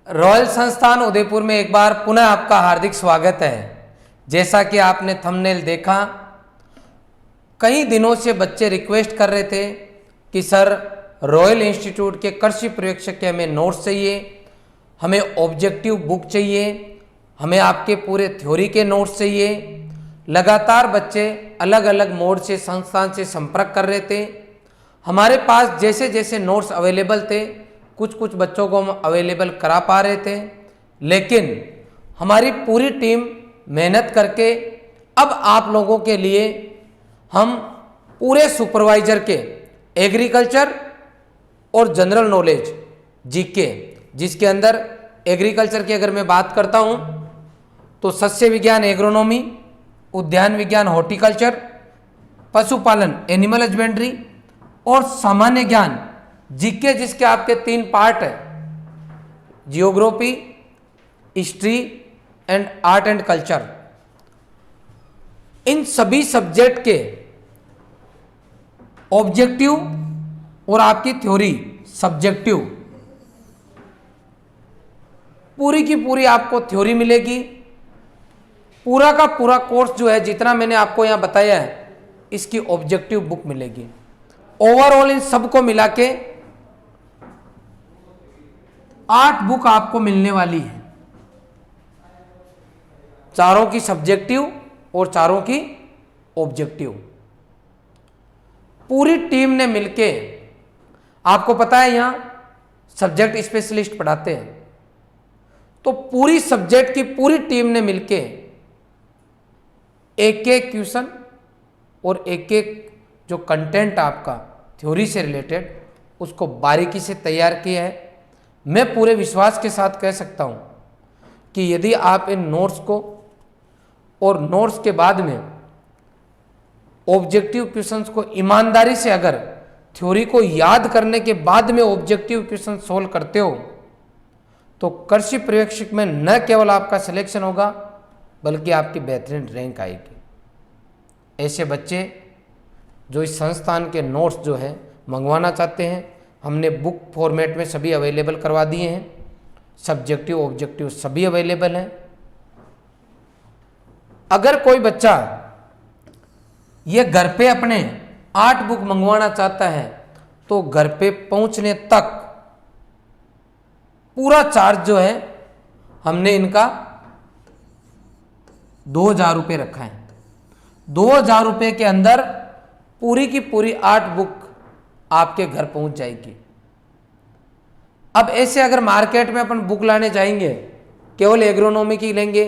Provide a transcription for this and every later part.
Royal संस्थान उदयपुर में एक बार पुनः आपका हार्दिक स्वागत है। जैसा कि आपने थंबनेल देखा, कई दिनों से बच्चे रिक्वेस्ट कर रहे थे कि सर रॉयल इंस्टीट्यूट के कृषि पर्यवेक्षक के हमें नोट्स चाहिए, हमें ऑब्जेक्टिव बुक चाहिए, हमें आपके पूरे थ्योरी के नोट्स चाहिए। लगातार बच्चे अलग अलग मोड से संस्थान से संपर्क कर रहे थे। हमारे पास जैसे जैसे नोट्स अवेलेबल थे, कुछ कुछ बच्चों को हम अवेलेबल करा पा रहे थे, लेकिन हमारी पूरी टीम मेहनत करके अब आप लोगों के लिए हम पूरे सुपरवाइजर के एग्रीकल्चर और जनरल नॉलेज जीके, जिसके अंदर एग्रीकल्चर की अगर मैं बात करता हूं तो सस्य विज्ञान एग्रोनॉमी, उद्यान विज्ञान हॉर्टिकल्चर, पशुपालन एनिमल हस्बेंड्री और सामान्य ज्ञान जीके, जिसके आपके 3 पार्ट है, geography, history and art and culture. इन सभी सब्जेक्ट के ऑब्जेक्टिव और आपकी थ्योरी सब्जेक्टिव, पूरी की पूरी आपको थ्योरी मिलेगी। पूरा का पूरा कोर्स जो है, जितना मैंने आपको यहां बताया है, इसकी ऑब्जेक्टिव बुक मिलेगी। ओवरऑल इन सबको मिला के 8 बुक आपको मिलने वाली है, चारों की सब्जेक्टिव और चारों की ऑब्जेक्टिव। पूरी टीम ने मिलके, आपको पता है यहां सब्जेक्ट स्पेशलिस्ट पढ़ाते हैं, तो पूरी सब्जेक्ट की पूरी टीम ने मिलके एक एक क्वेश्चन और एक एक जो कंटेंट आपका थ्योरी से रिलेटेड, उसको बारीकी से तैयार किया है। मैं पूरे विश्वास के साथ कह सकता हूं कि यदि आप इन नोट्स को और नोट्स के बाद में ऑब्जेक्टिव क्वेश्चंस को ईमानदारी से, अगर थ्योरी को याद करने के बाद में ऑब्जेक्टिव क्वेश्चन सोल्व करते हो, तो कृषि पर्यवेक्षक में न केवल आपका सिलेक्शन होगा, बल्कि आपकी बेहतरीन रैंक आएगी। ऐसे बच्चे जो इस संस्थान के नोट्स जो है मंगवाना चाहते हैं, हमने बुक फॉर्मेट में सभी अवेलेबल करवा दिए हैं। सब्जेक्टिव ऑब्जेक्टिव सभी अवेलेबल हैं। अगर कोई बच्चा ये घर पे अपने 8 बुक मंगवाना चाहता है, तो घर पे पहुंचने तक पूरा चार्ज जो है हमने इनका 2000 रुपये रखा है। 2000 रुपये के अंदर पूरी की पूरी 8 बुक आपके घर पहुंच जाएगी। अब ऐसे अगर मार्केट में अपन बुक लाने जाएंगे, केवल एग्रोनॉमी की लेंगे,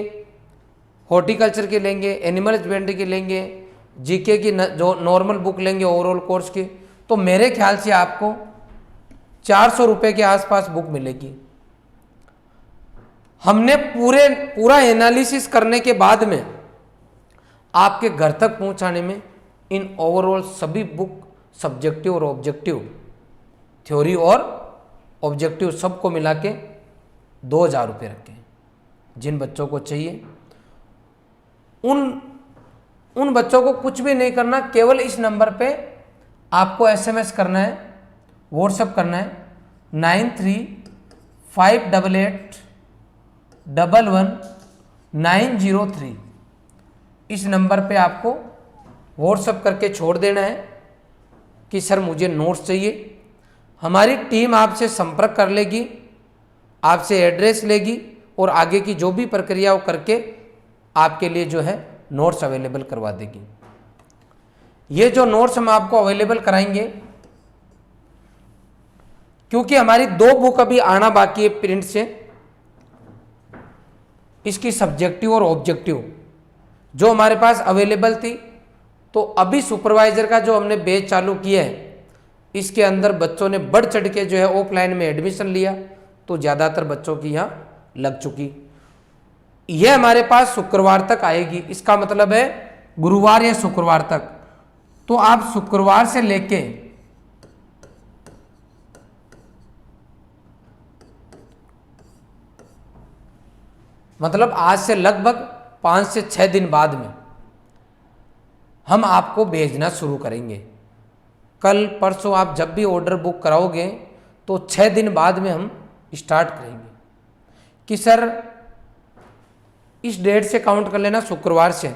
हॉर्टिकल्चर की लेंगे, एनिमल हस्बेंड्री की लेंगे, जीके की जो नॉर्मल बुक लेंगे ओवरऑल कोर्स की, तो मेरे ख्याल से आपको 400 रुपये के आसपास बुक मिलेगी। हमने पूरा एनालिसिस करने के बाद में आपके घर तक पहुंचाने में इन ओवरऑल सभी बुक सब्जेक्टिव और ऑब्जेक्टिव, थ्योरी और ऑब्जेक्टिव सबको मिला के 2000 रुपये रखे। जिन बच्चों को चाहिए उन बच्चों को कुछ भी नहीं करना, केवल इस नंबर पे आपको SMS करना है, व्हाट्सएप करना है 9358111903। इस नंबर पे आपको व्हाट्सएप करके छोड़ देना है कि सर मुझे नोट्स चाहिए। हमारी टीम आपसे संपर्क कर लेगी, आपसे एड्रेस लेगी और आगे की जो भी प्रक्रिया वो करके आपके लिए जो है नोट्स अवेलेबल करवा देगी। ये जो नोट्स हम आपको अवेलेबल कराएंगे, क्योंकि हमारी 2 बुक अभी आना बाकी है प्रिंट से, इसकी सब्जेक्टिव और ऑब्जेक्टिव जो हमारे पास अवेलेबल थी, तो अभी सुपरवाइजर का जो हमने बैच चालू किया है, इसके अंदर बच्चों ने बढ़ चढ़ के जो है ऑफलाइन में एडमिशन लिया, तो ज़्यादातर बच्चों की यहाँ लग चुकी। यह हमारे पास शुक्रवार तक आएगी, इसका मतलब है गुरुवार या शुक्रवार तक। तो आप शुक्रवार से लेके मतलब आज से लगभग 5 से 6 दिन बाद में हम आपको भेजना शुरू करेंगे। कल परसों आप जब भी ऑर्डर बुक कराओगे तो 6 दिन बाद में हम स्टार्ट करेंगे। कि सर इस डेट से काउंट कर लेना, शुक्रवार से,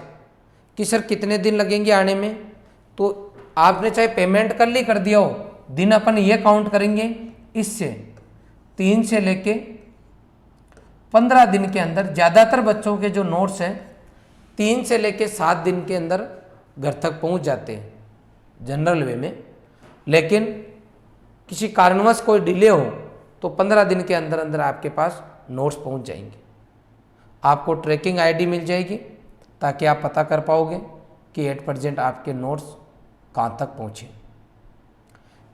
कि सर कितने दिन लगेंगे आने में, तो आपने चाहे पेमेंट कल ही कर दिया हो, दिन अपन ये काउंट करेंगे, इससे 3 से लेके 15 दिन के अंदर ज़्यादातर बच्चों के जो नोट्स हैं 3 से लेके 7 दिन के अंदर घर तक पहुंच जाते हैं जनरल वे में। लेकिन किसी कारणवश कोई डिले हो तो 15 दिन के अंदर अंदर आपके पास नोट्स पहुंच जाएंगे। आपको ट्रैकिंग आईडी मिल जाएगी ताकि आप पता कर पाओगे कि एट प्रेजेंट आपके नोट्स कहाँ तक पहुँचे।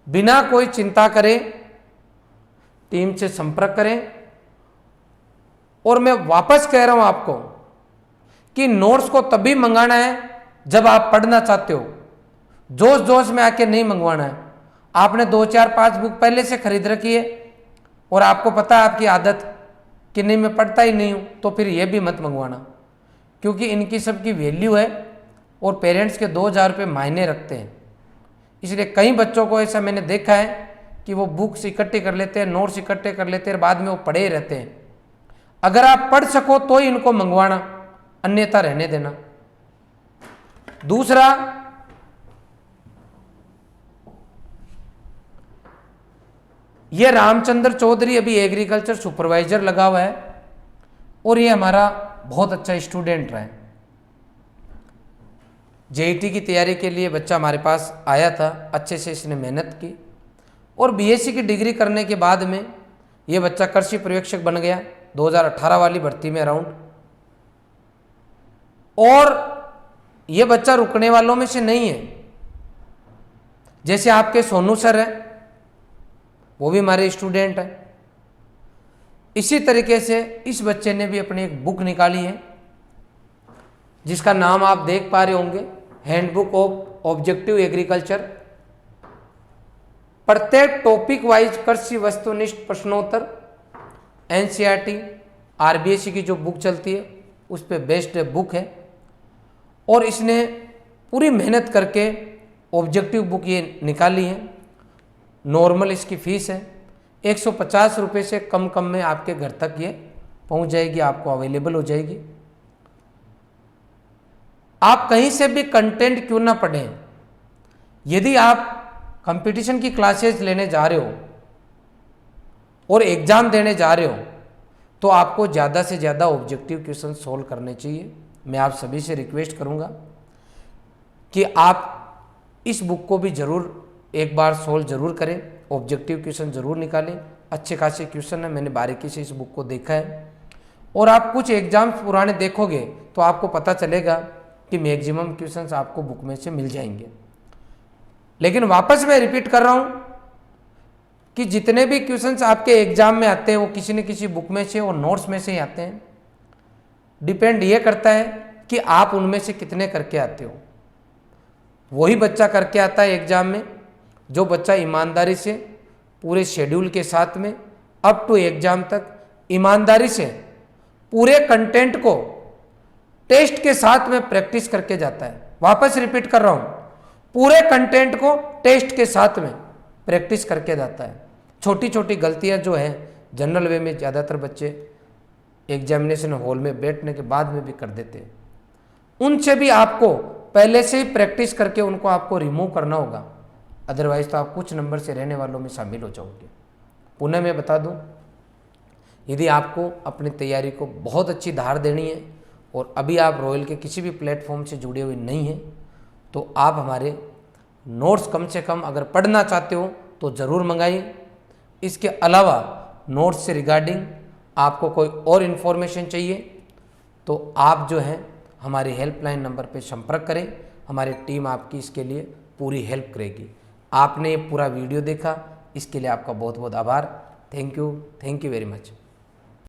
बिना कोई चिंता करे टीम से संपर्क करें। और मैं वापस कह रहा हूँ आपको कि नोट्स को तभी मंगाना है जब आप पढ़ना चाहते हो, जोश जोश में आके नहीं मंगवाना है। आपने 2, 4, 5 बुक पहले से खरीद रखी है और आपको पता है आपकी आदत कि नहीं मैं पढ़ता ही नहीं हूँ, तो फिर ये भी मत मंगवाना, क्योंकि इनकी सबकी वैल्यू है और पेरेंट्स के 2,000 रुपये मायने रखते हैं। इसलिए कई बच्चों को ऐसा मैंने देखा है कि वो बुक्स इकट्ठी कर लेते हैं, नोट्स इकट्ठे कर लेते हैं, बाद में वो पढ़े ही रहते हैं। अगर आप पढ़ सको तो ही इनको मंगवाना, अन्यथा रहने देना। दूसरा, ये रामचंद्र चौधरी अभी एग्रीकल्चर सुपरवाइजर लगा हुआ है और ये हमारा बहुत अच्छा स्टूडेंट रहा है। जेईटी की तैयारी के लिए बच्चा हमारे पास आया था, अच्छे से इसने मेहनत की और बीएससी की डिग्री करने के बाद में ये बच्चा कृषि पर्यवेक्षक बन गया 2018 वाली भर्ती में अराउंड। और ये बच्चा रुकने वालों में से नहीं है। जैसे आपके सोनू सर है, वो भी हमारे स्टूडेंट है। इसी तरीके से इस बच्चे ने भी अपनी एक बुक निकाली है जिसका नाम आप देख पा रहे होंगे, हैंडबुक ऑफ ऑब्जेक्टिव एग्रीकल्चर। प्रत्येक टॉपिक वाइज कृषि वस्तुनिष्ठ प्रश्नोत्तर, एनसीईआरटी, आरबीएससी की जो बुक चलती है उस पर बेस्ड बुक है और इसने पूरी मेहनत करके ऑब्जेक्टिव बुक ये निकाली है। नॉर्मल इसकी फीस है 150 रुपये से कम कम में आपके घर तक ये पहुंच जाएगी, आपको अवेलेबल हो जाएगी। आप कहीं से भी कंटेंट क्यों ना पढ़ें, यदि आप कंपटीशन की क्लासेस लेने जा रहे हो और एग्जाम देने जा रहे हो तो आपको ज़्यादा से ज़्यादा ऑब्जेक्टिव क्वेश्चन सोल्व करने चाहिए। मैं आप सभी से रिक्वेस्ट करूंगा कि आप इस बुक को भी जरूर एक बार सोल्व जरूर करें, ऑब्जेक्टिव क्वेश्चन जरूर निकालें। अच्छे खासे क्वेश्चन है, मैंने बारीकी से इस बुक को देखा है और आप कुछ एग्जाम्स पुराने देखोगे तो आपको पता चलेगा कि मैक्सिमम क्वेश्चंस आपको बुक में से मिल जाएंगे। लेकिन वापस मैं रिपीट कर रहा हूँ कि जितने भी क्वेश्चंस आपके एग्जाम में आते हैं वो किसी न किसी बुक में से और नोट्स में से ही आते हैं। डिपेंड ये करता है कि आप उनमें से कितने करके आते हो। वही बच्चा करके आता है एग्जाम में जो बच्चा ईमानदारी से पूरे शेड्यूल के साथ में अप टू एग्जाम तक ईमानदारी से पूरे कंटेंट को टेस्ट के साथ में प्रैक्टिस करके जाता है। वापस रिपीट कर रहा हूं, पूरे कंटेंट को टेस्ट के साथ में प्रैक्टिस करके जाता है। छोटी छोटी गलतियां जो हैं जनरल वे में ज़्यादातर बच्चे एग्जामिनेशन हॉल में बैठने के बाद में भी कर देते हैं। उनसे भी आपको पहले से ही प्रैक्टिस करके उनको आपको रिमूव करना होगा, अदरवाइज तो आप कुछ नंबर से रहने वालों में शामिल हो जाओगे। पुनः मैं बता दूं, यदि आपको अपनी तैयारी को बहुत अच्छी धार देनी है और अभी आप रॉयल के किसी भी प्लेटफॉर्म से जुड़े हुए नहीं हैं तो आप हमारे नोट्स कम से कम अगर पढ़ना चाहते हो तो ज़रूर मंगाइए। इसके अलावा नोट्स से रिगार्डिंग आपको कोई और इन्फॉर्मेशन चाहिए तो आप जो है हमारे हेल्पलाइन नंबर पर संपर्क करें, हमारी टीम आपकी इसके लिए पूरी हेल्प करेगी। आपने ये पूरा वीडियो देखा, इसके लिए आपका बहुत बहुत आभार। Thank you very much.